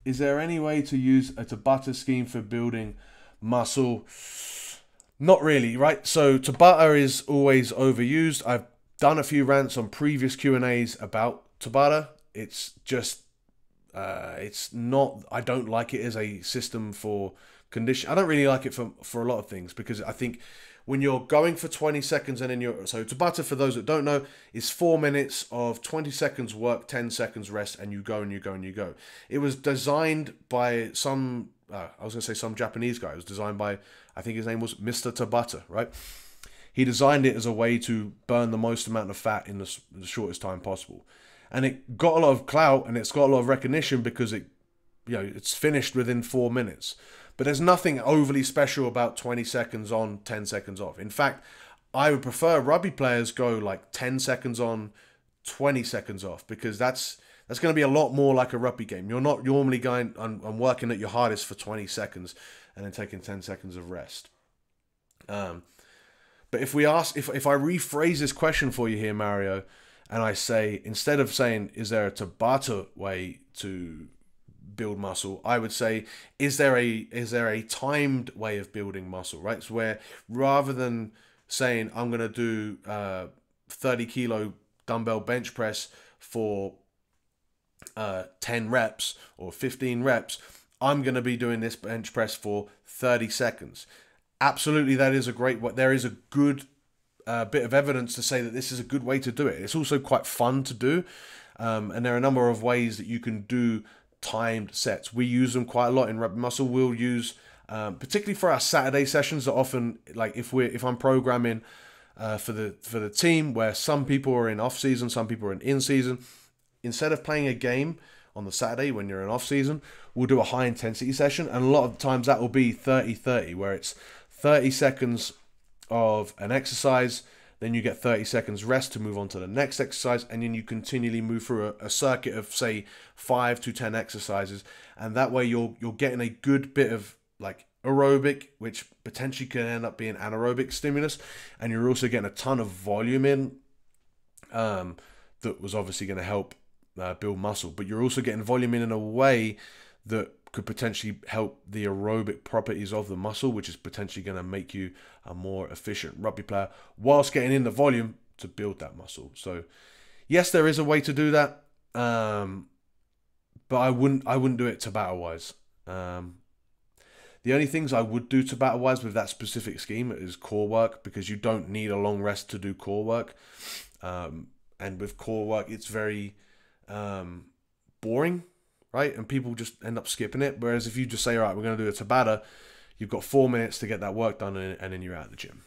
is there any way to use a Tabata scheme for building muscle? Not really, right? So Tabata is always overused. I've done a few rants on previous Q&As about Tabata. It's just, it's not, I don't like it as a system for condition. I don't really like it for a lot of things, because I think when you're going for 20 seconds and then so Tabata, for those that don't know, is 4 minutes of 20 seconds work, 10 seconds rest, and you go and you go and you go. It was designed by some, I was going to say some Japanese guy. It was designed by, I think his name was Mr. Tabata, right? He designed it as a way to burn the most amount of fat in the shortest time possible. And it got a lot of clout and it's got a lot of recognition because it's finished within 4 minutes. But there's nothing overly special about 20 seconds on, 10 seconds off. In fact, I would prefer rugby players go like 10 seconds on, 20 seconds off, because that's going to be a lot more like a rugby game. You're not normally going and working at your hardest for 20 seconds and then taking 10 seconds of rest. But if I rephrase this question for you here, Mario, and I say, instead of saying, is there a Tabata way to build muscle, I would say, is there a timed way of building muscle, right? So where, rather than saying I'm going to do 30 kilo dumbbell bench press for 10 reps or 15 reps, I'm going to be doing this bench press for 30 seconds. Absolutely, that is a great way. There is a good bit of evidence to say that this is a good way to do it. It's also quite fun to do, and there are a number of ways that you can do timed sets. We use them quite a lot in Rugby Muscle. We'll use, particularly for our Saturday sessions, that often, like if I'm programming for the team, where some people are in off season, some people are in season. Instead of playing a game on the Saturday when you're in off season, we'll do a high intensity session, and a lot of times that will be 30-30, where it's 30 seconds of an exercise, then you get 30 seconds rest to move on to the next exercise, and then you continually move through a circuit of, say, 5 to 10 exercises, and that way you're getting a good bit of like aerobic, which potentially can end up being anaerobic stimulus, and you're also getting a ton of volume in, that was obviously going to help build muscle, but you're also getting volume in a way that could potentially help the aerobic properties of the muscle, which is potentially going to make you a more efficient rugby player whilst getting in the volume to build that muscle. So yes, there is a way to do that, but I wouldn't do it Tabata wise. The only things I would do Tabata wise with that specific scheme is core work, because you don't need a long rest to do core work, and with core work it's very boring, right? And people just end up skipping it. Whereas if you just say, all right, we're going to do a Tabata, you've got 4 minutes to get that work done, and then you're out of the gym.